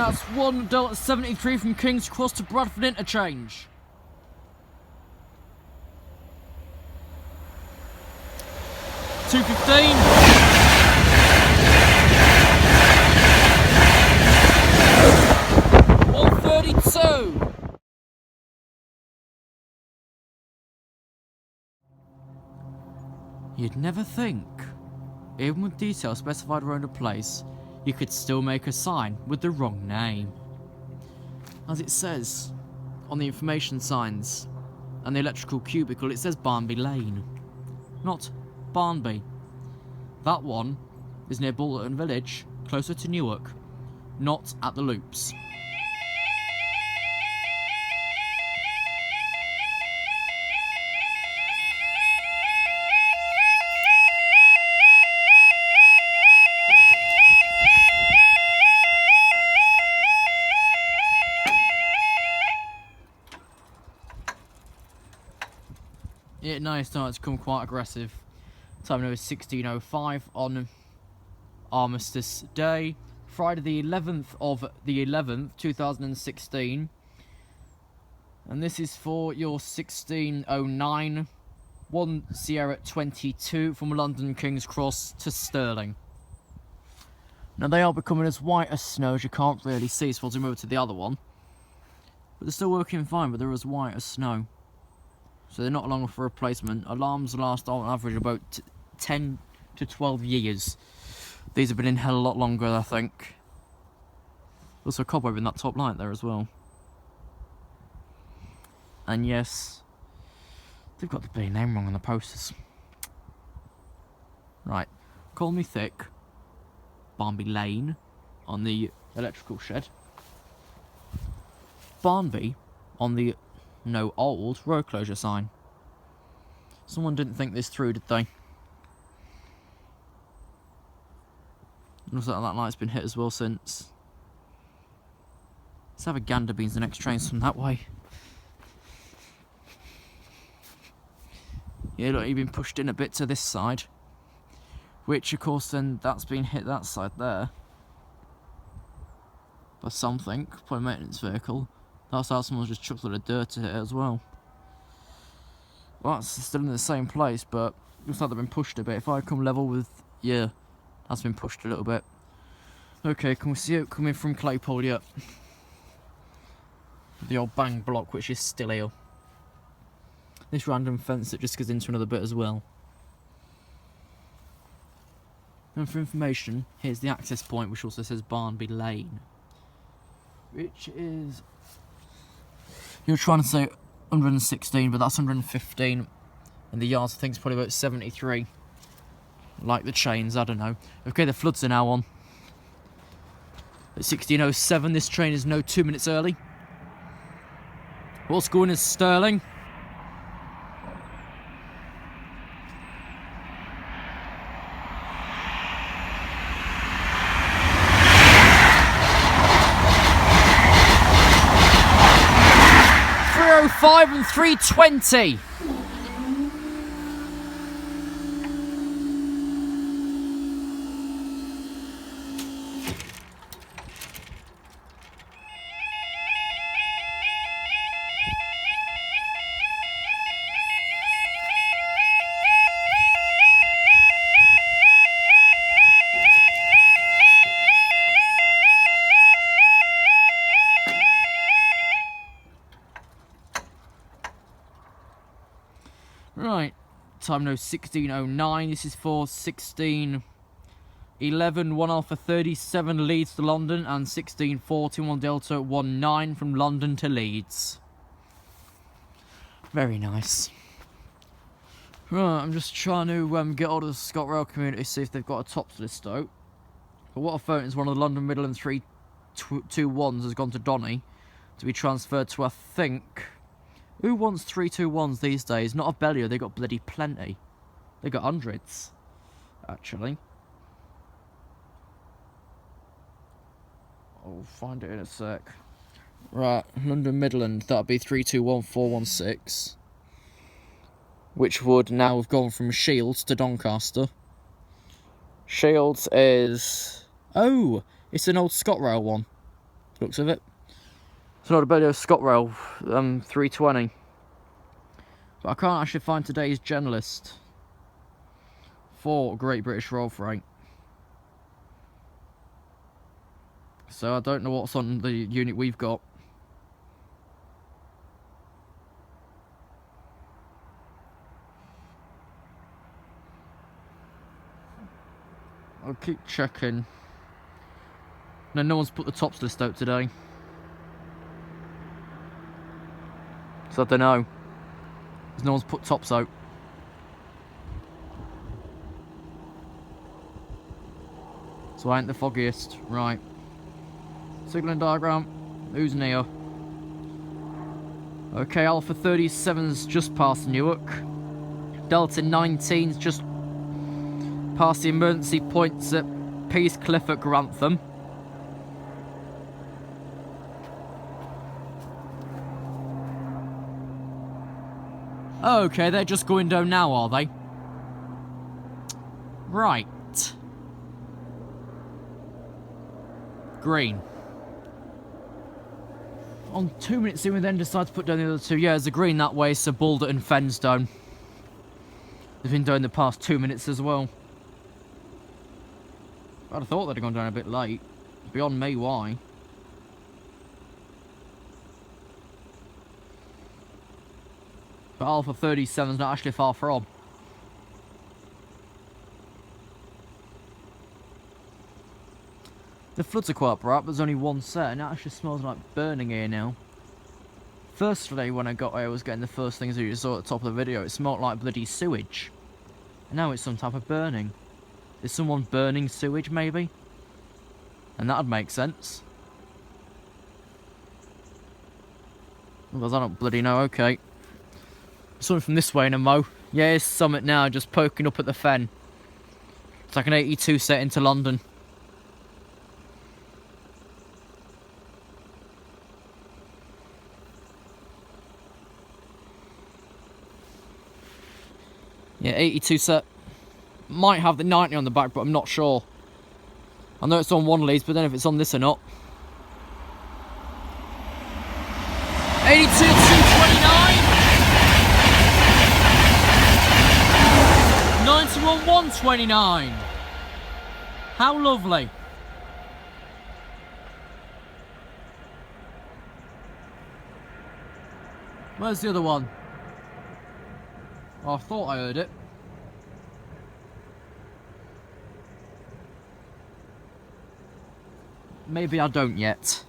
that's 1 Delta 73 from King's Cross to Bradford Interchange. $2.15. $1.32. You'd never think, even with details specified around a place, you could still make a sign with the wrong name. As it says on the information signs and the electrical cubicle, it says Barnby Lane, not Barnby. That one is near Bolton Village, closer to Newark, not at the loops. Yeah, now it's starting to become quite aggressive. Time now is 16:05 on Armistice Day, Friday the 11th of the 11th, 2016. And this is for your 16:09, 1 Sierra 22 from London King's Cross to Stirling. Now they are becoming as white as snow as you can't really see, so we'll move to the other one. But they're still working fine, but they're as white as snow. So they're not long for replacement. Alarms last on average about 10 to 12 years. These have been in hell a lot longer, I think. Also a cobweb in that top light there as well. And yes, they've got the bloody name wrong on the posters. Right, Call Me Thick, Barnby Lane on the electrical shed. Barnby on the no old road closure sign. Someone didn't think this through, did they? Looks like that light's been hit as well since. Let's have a gander beans the next train's from that way. Yeah, look, you've been pushed in a bit to this side. Which, of course, then that's been hit that side there. By something, probably a maintenance vehicle. That's how someone's just chucked a lot of dirt at it as well. Well, that's still in the same place, but looks like they've been pushed a bit. If I come level with, yeah, that's been pushed a little bit. Okay, can we see it coming from Claypole yet? The old bang block, which is still here. This random fence that just goes into another bit as well. And for information, here's the access point, which also says Barnby Lane. Which is... You're trying to say 116, but that's 115. And the yards, I think, is probably about 73. Like the chains, I don't know. Okay, the floods are now on. At 16:07, this train is now 2 minutes early. What's going is Stirling. And 320. Right, time now 16:09. This is for 16:11, 1 Alpha 37 Leeds to London, and 16:41 Delta 19 from London to Leeds. Very nice. Right, I'm just trying to get hold of the ScotRail community, see if they've got a tops list out. But what I found is one of the London Midland 321s has gone to Donny to be transferred to, I think... Who wants 321s these days? Not a Bellio, they got bloody plenty. They got hundreds, actually. I'll find it in a sec. Right, London Midland, that'd be 321416. Which would now have gone from Shields to Doncaster. Shields is... Oh, it's an old ScotRail one. looks of it. It's not a bit of ScotRail 320. But I can't actually find today's gen list for Great British Rail Freight. So I don't know what's on the unit we've got. I'll keep checking. No one's put the tops list out today. So I don't know. Because no one's put tops out. So I ain't the foggiest. Right. Signalling diagram. Who's near? Okay, Alpha 37's just past Newark. Delta 19's just past the emergency points at Peacecliff at Grantham. Okay, they're just going down now, are they? Right. Green. On 2 minutes in, we then decide to put down the other two. Yeah, there's a green that way, so Boulder and Fenstone. They've been down the past 2 minutes as well. I'd have thought they'd have gone down a bit late. Beyond me why. But Alpha 37's not actually far from. The floods are quite bright, but there's only one set, and it actually smells like burning here now. Firstly, when I got here, I was getting the first things that you saw at the top of the video. It smelled like bloody sewage. And now it's some type of burning. Is someone burning sewage, maybe? And that'd make sense. Because I don't bloody know, okay. Something from this way in a mo. Yeah, it's Summit now, just poking up at the fen. It's like an 82 set into London. Yeah, 82 set. Might have the 90 on the back, but I'm not sure. I know it's on one lead, but then if it's on this or not. 82 229. 91 129. How lovely. Where's the other one? Oh, I thought I heard it. Maybe I don't yet.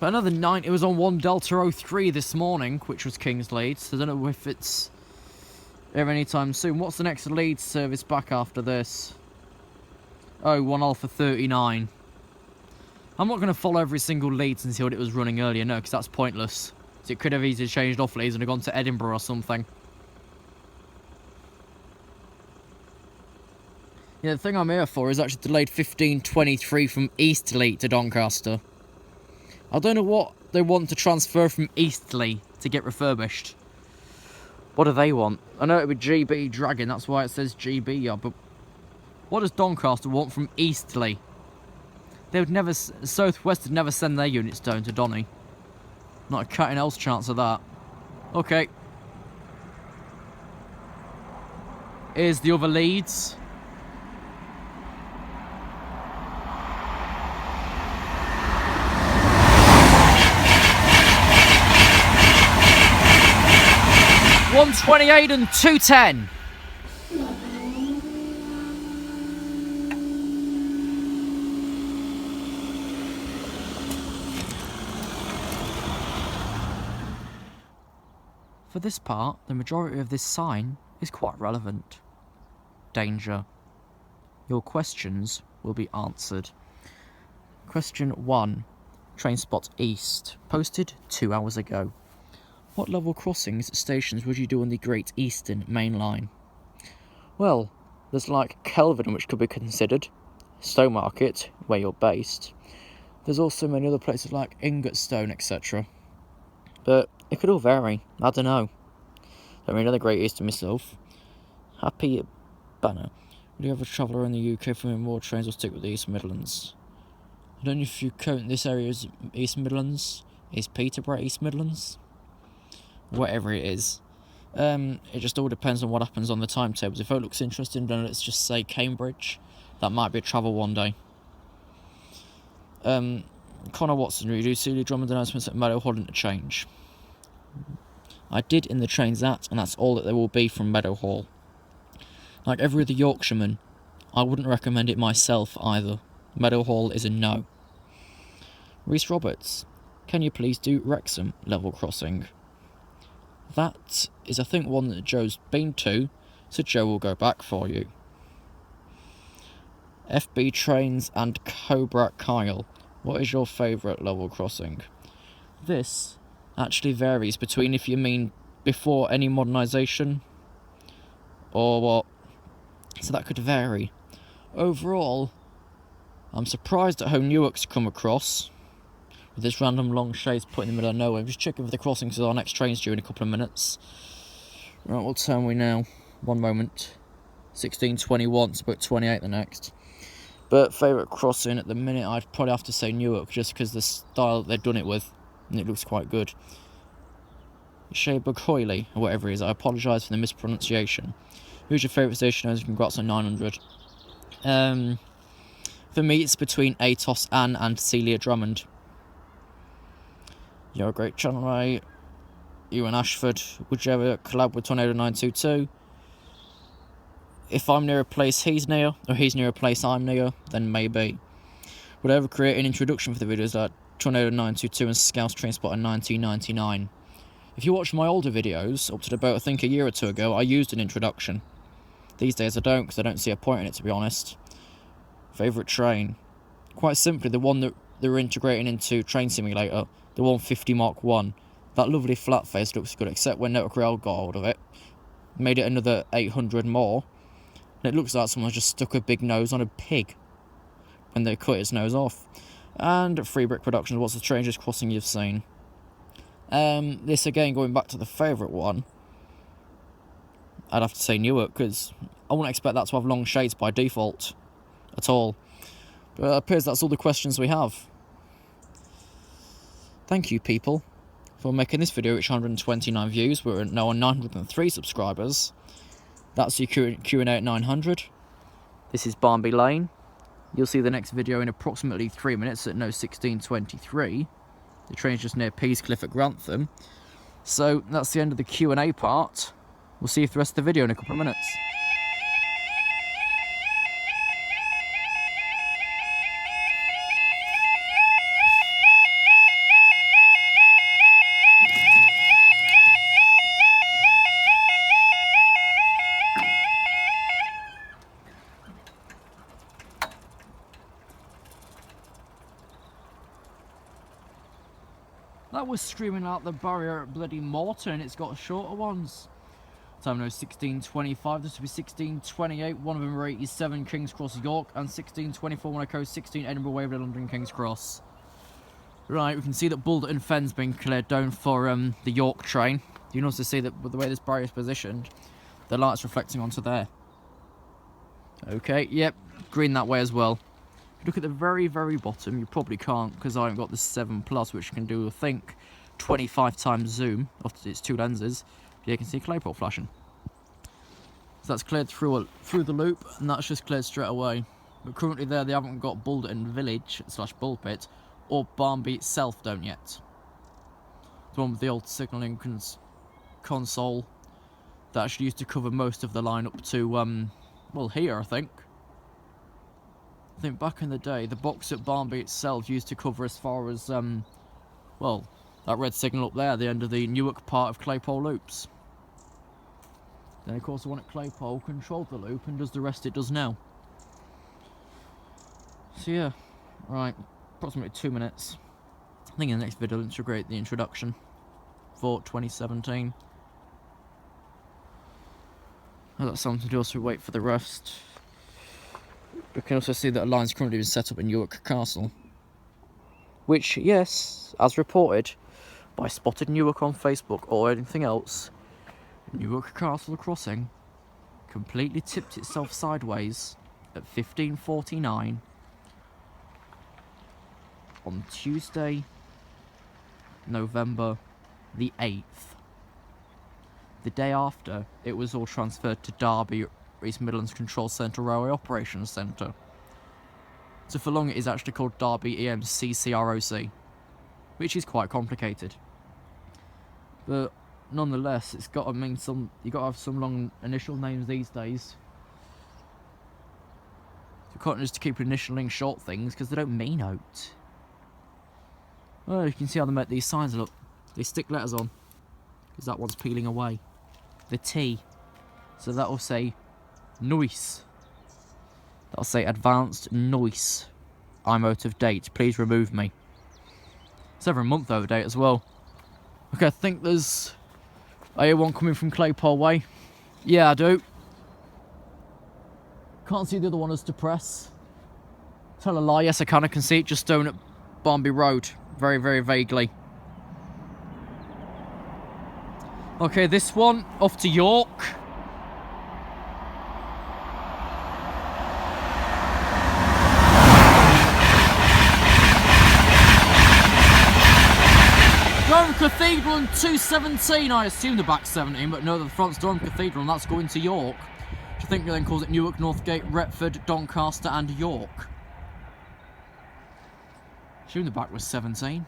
But another 90 was on 1 Delta 03 this morning, which was King's Leeds. So I don't know if it's here anytime soon. What's the next Leeds service back after this? Oh, 1 Alpha 39. I'm not going to follow every single Leeds and see what it was running earlier, no, because that's pointless. So it could have easily changed off Leeds and have gone to Edinburgh or something. Yeah, the thing I'm here for is actually delayed 1523 from Eastleigh to Doncaster. I don't know what they want to transfer from Eastleigh to get refurbished. What do they want? I know it would be GB Dragon, that's why it says GB, yeah, but what does Doncaster want from Eastleigh? They would never, South West would never send their units down to Donny. Not a cat in hell's chance of that. Okay. Here's the other Leeds. $128 and $210. For this part, the majority of this sign is quite relevant. Danger. Your questions will be answered. Question 1. Train spot east. Posted 2 hours ago. What level crossings stations would you do on the Great Eastern Main Line? Well, there's like Kelvin, which could be considered. Stowmarket, where you're based. There's also many other places like Ingatstone, etc. But it could all vary. I don't know. Don't really know the Great Eastern myself. Happy banner. Would you ever travel around the UK from more trains or stick with the East Midlands? I don't know if you count this area as East Midlands. Is Peterborough East Midlands? Whatever it is. It just all depends on what happens on the timetables. If it looks interesting, then let's just say Cambridge. That might be a travel one day. Connor Watson, you do see the Drummond announcements at Meadowhall interchange? I did in the trains that, and that's all that there will be from Meadowhall. Like every other Yorkshireman, I wouldn't recommend it myself either. Meadowhall is a no. Reese Roberts, can you please do Wrexham level crossing? That is, I think, one that Joe's been to, so Joe will go back for you. FB Trains and Cobra Kyle, what is your favourite level crossing? This actually varies between if you mean before any modernisation or what, so that could vary. Overall, I'm surprised at how Newark's come across with this random long shades put in the middle of nowhere. I'm just checking for the crossing because our next train's due in a couple of minutes. Right, what time are we now? One moment. 16:21, it's about 28 the next. But favourite crossing at the minute, I'd probably have to say Newark, just because the style that they've done it with, and it looks quite good. Shaybug Hoyley, or whatever it is, I apologise for the mispronunciation. Who's your favourite station? Congrats on 900. For me, it's between Atos Ann and Celia Drummond. You're a great channel, right? You and Ashford, would you ever collab with Tornado 922? If I'm near a place he's near, or he's near a place I'm near, then maybe. Would I ever create an introduction for the videos like Tornado 922 and Scouse Trainspot in 1999? If you watch my older videos, up to about I think a year or two ago, I used an introduction. These days I don't, because I don't see a point in it, to be honest. Favourite train? Quite simply, the one that they're integrating into Train Simulator, the 150 Mark 1. That lovely flat face looks good, except when Network Rail got hold of it. Made it another 800 more. And it looks like someone's just stuck a big nose on a pig when they cut its nose off. And Free Brick Productions, what's the strangest crossing you've seen? This again, going back to the favourite one, I'd have to say Newark, because I wouldn't expect that to have long shades by default at all. But it appears that's all the questions we have. Thank you, people, for making this video, which 129 views. We're now on 903 subscribers. That's your QnA at 900. This is Barnby Lane. You'll see the next video in approximately 3 minutes at 16:23. The train's just near Peascliff at Grantham. So that's the end of the Q&A part. We'll see you for the rest of the video in a couple of minutes. That was screaming out the barrier at bloody Morton. It's got shorter ones. Time now 16:25. This will be 16:28. One of them are 87 King's Cross York, and 16:24 when I go 16 Edinburgh Waverley London King's Cross. Right, we can see that Bulderton Fen's been cleared down for the York train. You can also see that with the way this barrier is positioned, the light's reflecting onto there. Okay, yep, green that way as well. Look at the very, very bottom. You probably can't because I haven't got the 7 Plus, which can do, I think, 25 times zoom. It's 2 lenses. Yeah, you can see Claypole flashing. So that's cleared through the loop, and that's just cleared straight away. But currently there, they haven't got Bulderton Village / Bullpit or Barnby itself down yet. The one with the old signalling console that actually used to cover most of the line up to, well, here, I think. I think back in the day, the box at Barnby itself used to cover as far as, well, that red signal up there, the end of the Newark part of Claypole loops. Then, of course, the one at Claypole controlled the loop and does the rest it does now. So, yeah, right, approximately 2 minutes. I think in the next video I'll integrate the introduction for 2017. I've got something to do, also wait for the rest. We can also see that a line's currently been set up in York Castle, which, yes, as reported by Spotted Newark on Facebook or anything else, Newark Castle crossing completely tipped itself sideways at 15:49 on Tuesday, November the 8th. The day after, it was all transferred to Derby, East Midlands Control Centre Railway Operations Centre. So for long it is actually called Derby EMCCROC, which is quite complicated. But nonetheless, it's got to mean some. You got to have some long initial names these days. You can't just keep initialing short things because they don't mean out. Oh, you can see how they make these signs look. They stick letters on because that one's peeling away. The T, so that will say noise. That'll say advanced noise. I'm out of date. Please remove me. It's over a month over date as well. Okay, I think there's I hear one coming from Claypole way. Yeah, I do. Can't see the other one as to press. Tell a lie, yes I can see it just down at Barnby Road. Very, very vaguely. Okay, this one, off to York. Durham Cathedral and 217, I assume the back 17, but no, the front's Durham Cathedral and that's going to York. Which I think then calls it Newark, Northgate, Retford, Doncaster and York. I assume the back was 17.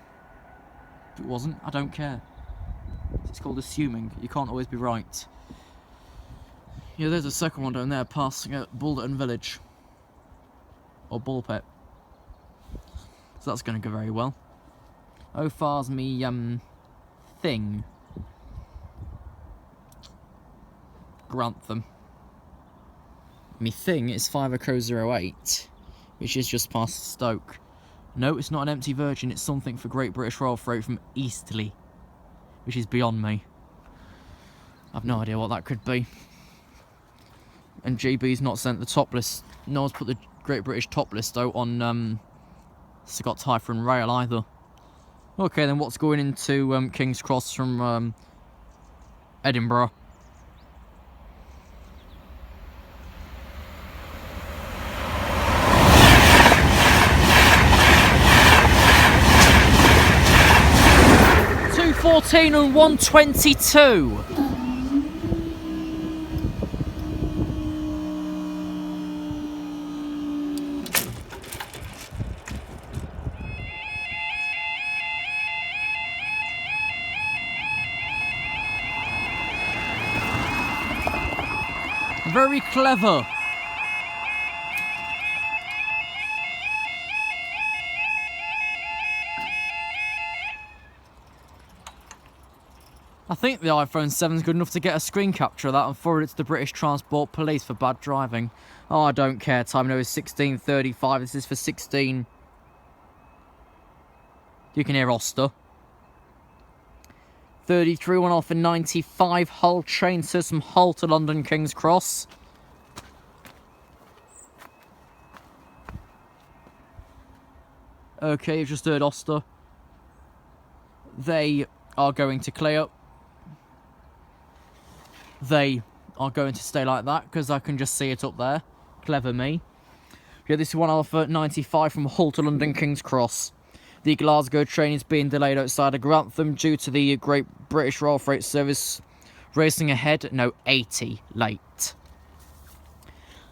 If it wasn't, I don't care. It's called assuming. You can't always be right. Yeah, there's a second one down there passing at Bulderton Village. Or Bullpit. So that's going to go very well. How far's me, thing? Grantham. Me thing is 5:08, which is just past Stoke. No, it's not an empty Virgin, it's something for Great British Royal Freight from Eastleigh, which is beyond me. I've no idea what that could be. And GB's not sent the top list. No one's put the Great British top list out on Scott Typhon Rail either. Okay, then what's going into King's Cross from Edinburgh? $2.14 and $1.22. Very clever. I think the iPhone 7 is good enough to get a screen capture of that and forward it to the British Transport Police for bad driving. Oh, I don't care. Time now is 16:35. This is for 16. You can hear Oster. 33 went off in 95. Hull train system Hull to London King's Cross. Okay, you've just heard Oster. They are going to clear. They are going to stay like that because I can just see it up there. Clever me. Yeah, this is 1 Alpha 95 from Hull to London King's Cross. The Glasgow train is being delayed outside of Grantham due to the Great British Royal Freight Service racing ahead. No, 80 late.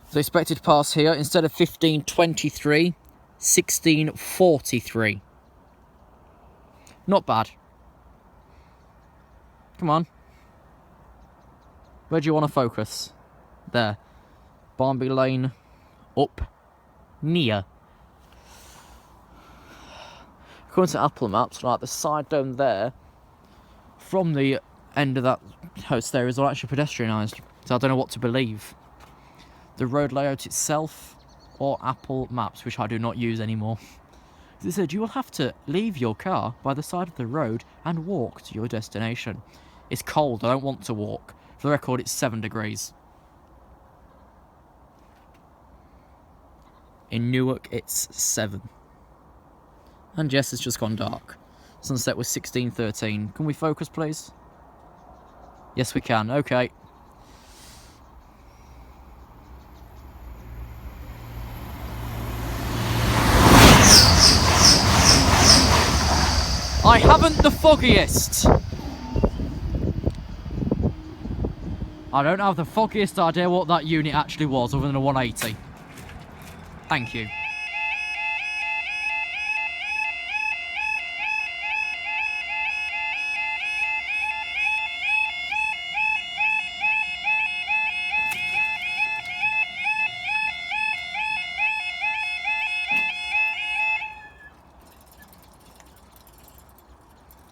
So expected to pass here instead of 15:23, 16:43. Not bad. Come on. Where do you want to focus? There. Barnby Lane. Up. Near. According to Apple Maps, like the side down there, from the end of that house there is all actually pedestrianised. So I don't know what to believe. The road layout itself or Apple Maps, which I do not use anymore. It said you will have to leave your car by the side of the road and walk to your destination. It's cold, I don't want to walk. For the record, it's 7 degrees. In Newark, it's 7. And yes, it's just gone dark. Sunset was 16:13. Can we focus, please? Yes, we can. Okay. I haven't the foggiest. I don't have the foggiest idea what that unit actually was, other than a 180. Thank you.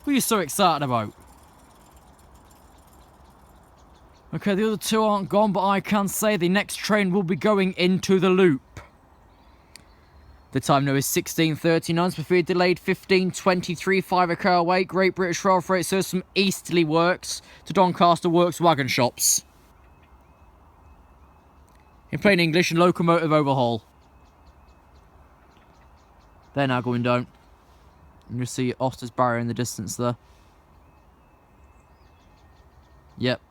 What are you so excited about? Okay, the other two aren't gone, but I can say the next train will be going into the loop. The time now is 16:39, Speed delayed 15:23, 5 a car away. Great British Rail Freight serves from Easterley Works to Doncaster Works wagon shops. In plain English, and locomotive overhaul. They're now going down. You can see Oster's barrier in the distance there. Yep.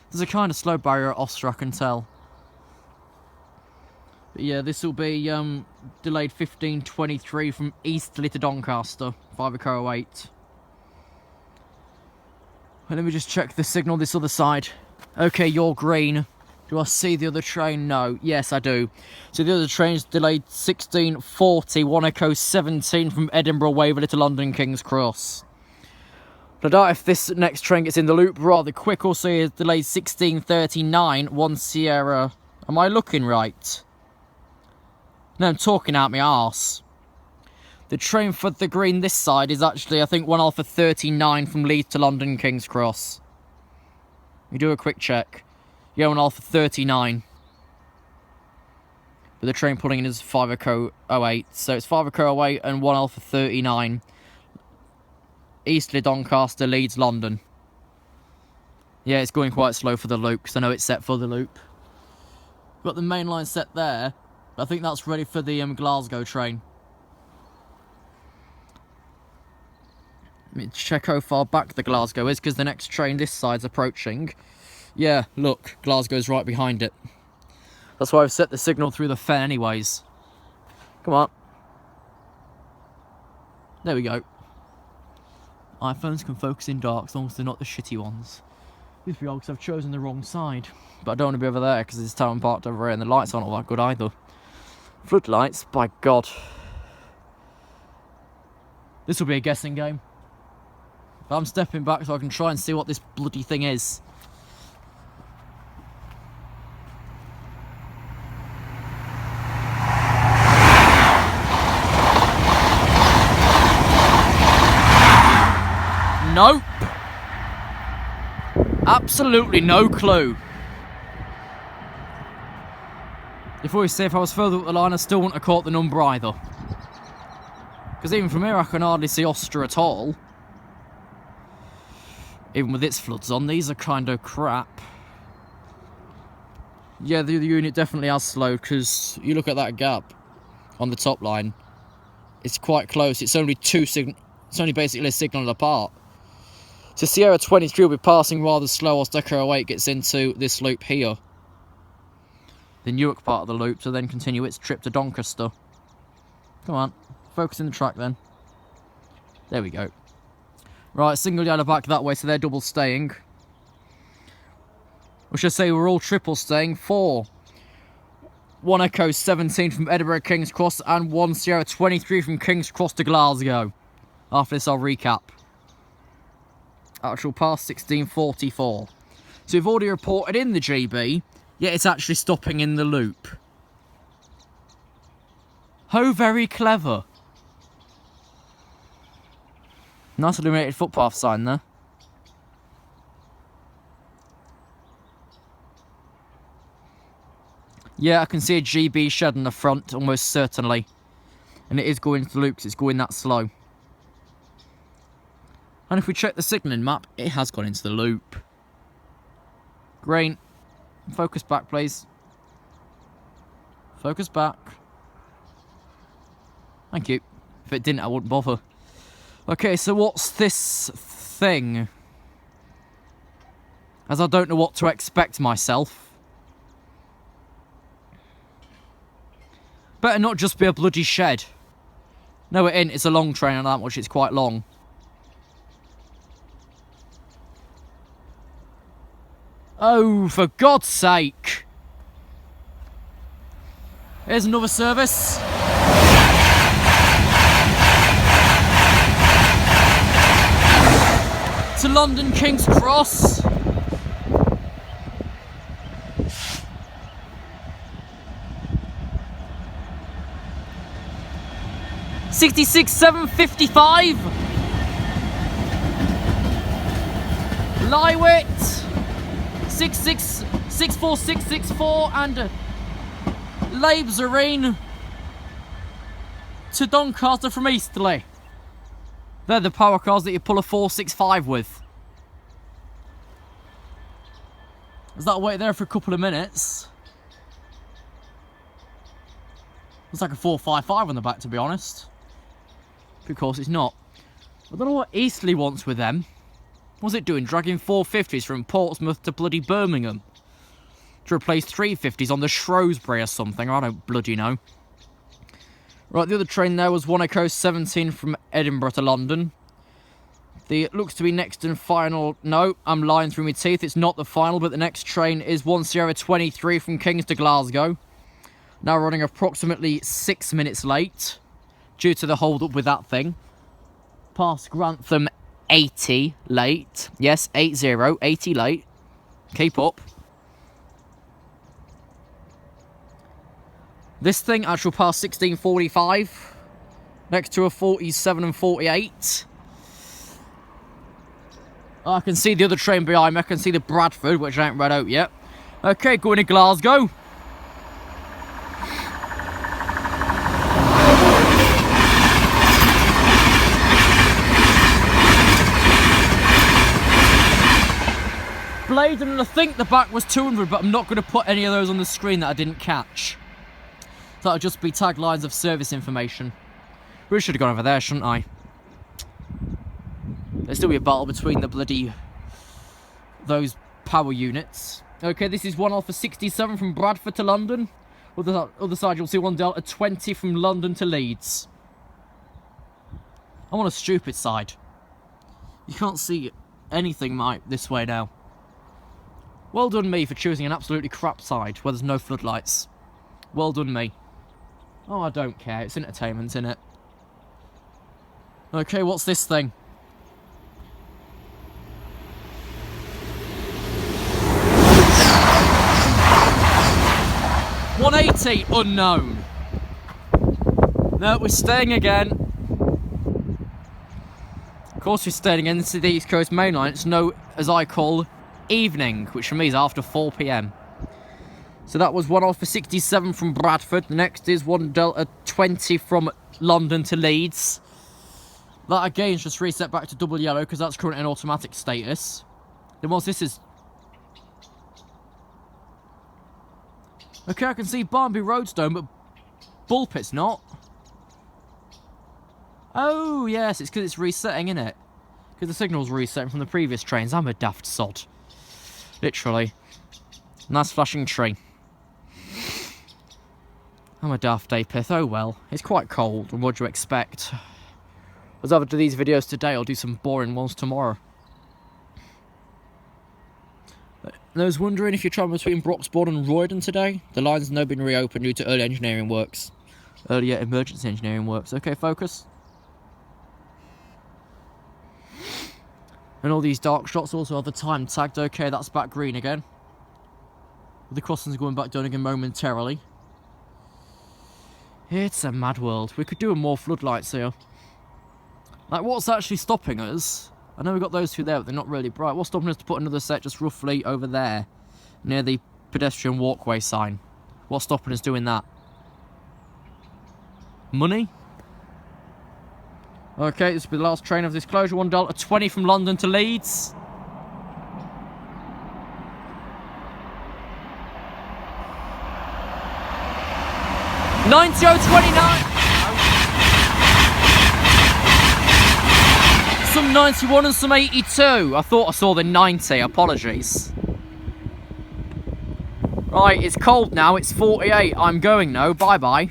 There's a kind of slow barrier at Oster, I can tell. But yeah, this will be delayed 15:23 from Easterley to Doncaster, 5 a car 08. Well, let me just check the signal this other side. Okay, you're green. Do I see the other train? No. Yes, I do. So the other train's delayed 16:40, 1 Echo 17 from Edinburgh Waverley to London King's Cross. But I doubt if this next train gets in the loop rather quick. Also, it's delayed 16:39, 1 Sierra. Am I looking right? No, I'm talking out my arse. The train for the green this side is actually, I think, 1 Alpha 39 from Leeds to London King's Cross. We do a quick check. Yeah, 1 Alpha 39. But the train pulling in is 5 Echo 08. So it's 5 Echo 08 and 1 Alpha 39. Eastleigh, Doncaster, Leeds, London. Yeah, it's going quite slow for the loop, because I know it's set for the loop. Got the main line set there. I think that's ready for the Glasgow train. Let me check how far back the Glasgow is, because the next train this side's approaching. Yeah, look, Glasgow's right behind it. That's why I've set the signal through the fen anyways. Come on. There we go. iPhones can focus in dark as long as they're not the shitty ones. This be odd because I've chosen the wrong side. But I don't want to be over there because there's town parked over here and the lights aren't all that good either. Floodlights, by God. This will be a guessing game. But I'm stepping back so I can try and see what this bloody thing is. Nope. Absolutely no clue. Before you say, if I was further up the line, I still wouldn't have caught the number either. Because even from here, I can hardly see Oster at all. Even with its floods on, these are kind of crap. Yeah, the unit definitely has slowed, because you look at that gap on the top line. It's quite close. It's only it's only basically a signal apart. So Sierra 23 will be passing rather slow as Decker 08 gets into this loop here. The Newark part of the loop to then continue its trip to Doncaster. Come on, focus in the track then. There we go. Right, single yellow back that way, so they're double staying. Or should I say we're all triple staying for 1 Echo 17 from Edinburgh King's Cross and 1 Sierra 23 from King's Cross to Glasgow. After this I'll recap. Actual pass 16:44. So we've already reported in the GB, yet it's actually stopping in the loop. How very clever. Nice illuminated footpath sign there. Yeah, I can see a GB shed in the front, almost certainly. And it is going to the loop because it's going that slow. And if we check the signalling map, it has gone into the loop. Green. Focus back, please. Focus back. Thank you. If it didn't, I wouldn't bother. Okay, so what's this thing? As I don't know what to expect myself. Better not just be a bloody shed. No, it ain't. It's a long train, and that much. It's quite long. Oh, for God's sake. Here's another service. To London King's Cross. £66,755. Lywit 64664 and Leibzerine to Doncaster from Eastleigh. They're the power cars that you pull a 465 with. Is that wait there for a couple of minutes? Looks like a 455 on the back, to be honest. Of course it's not. I don't know what Eastleigh wants with them. What's it doing? Dragging 450s from Portsmouth to bloody Birmingham to replace 350s on the Shrewsbury or something. I don't bloody know. Right, the other train there was 1 Echo 17 from Edinburgh to London. The looks to be next and final. No, I'm lying through my teeth. It's not the final, but the next train is 1 Sierra 23 from Kings to Glasgow. Now running approximately 6 minutes late due to the hold up with that thing. Past Grantham 80 late. Yes, 80 late. Keep up. This thing actual past 1645. Next to a 47 and 48. I can see the other train behind me. I can see the Bradford, which I ain't read out yet. Okay, going to Glasgow. Blade, and I think the back was 200, but I'm not going to put any of those on the screen that I didn't catch. That'll just be taglines of service information. Really should have gone over there, shouldn't I? There'll still be a battle between the bloody... those power units. Okay, this is 1 Alpha 67 from Bradford to London. Other side you'll see 1 Delta 20 from London to Leeds. I'm on a stupid side. You can't see anything this way now. Well done me for choosing an absolutely crap side where there's no floodlights. Well done me. Oh, I don't care. It's entertainment, innit? Okay, what's this thing? $180, unknown. No, we're staying again. Of course we're staying again. This is the East Coast Main Line. It's no, as I call, evening, which for me is after 4 PM. So that was 1 Alpha 67 from Bradford. The next is 1 Delta 20 from London to Leeds. That again is just reset back to double yellow because that's currently an automatic status. Then once this is... Okay, I can see Barnby Roadstone, but Bullpit's not. Oh, yes, it's because it's resetting, isn't it? Because the signal's resetting from the previous trains. I'm a daft sod. Literally. Nice flashing tree. I'm a daft apith. Oh well. It's quite cold, and what do you expect? As I'll do these videos today, I'll do some boring ones tomorrow. And I was wondering if you're travelling between Broxbourne and Roydon today. The line's now been reopened due to early engineering works. Earlier emergency engineering works. Okay, focus. And all these dark shots also have the time tagged. Okay, that's back green again. The crossing's going back down again momentarily. It's a mad world. We could do more floodlights here. Like, what's actually stopping us? I know we've got those two there, but they're not really bright. What's stopping us to put another set just roughly over there, near the pedestrian walkway sign? What's stopping us doing that? Money? Okay, this will be the last train of this closure. 1 Delta 20 from London to Leeds. $90.29. Some 91 and some 82. I thought I saw the 90. Apologies. Right, it's cold now. It's 48. I'm going now. Bye bye.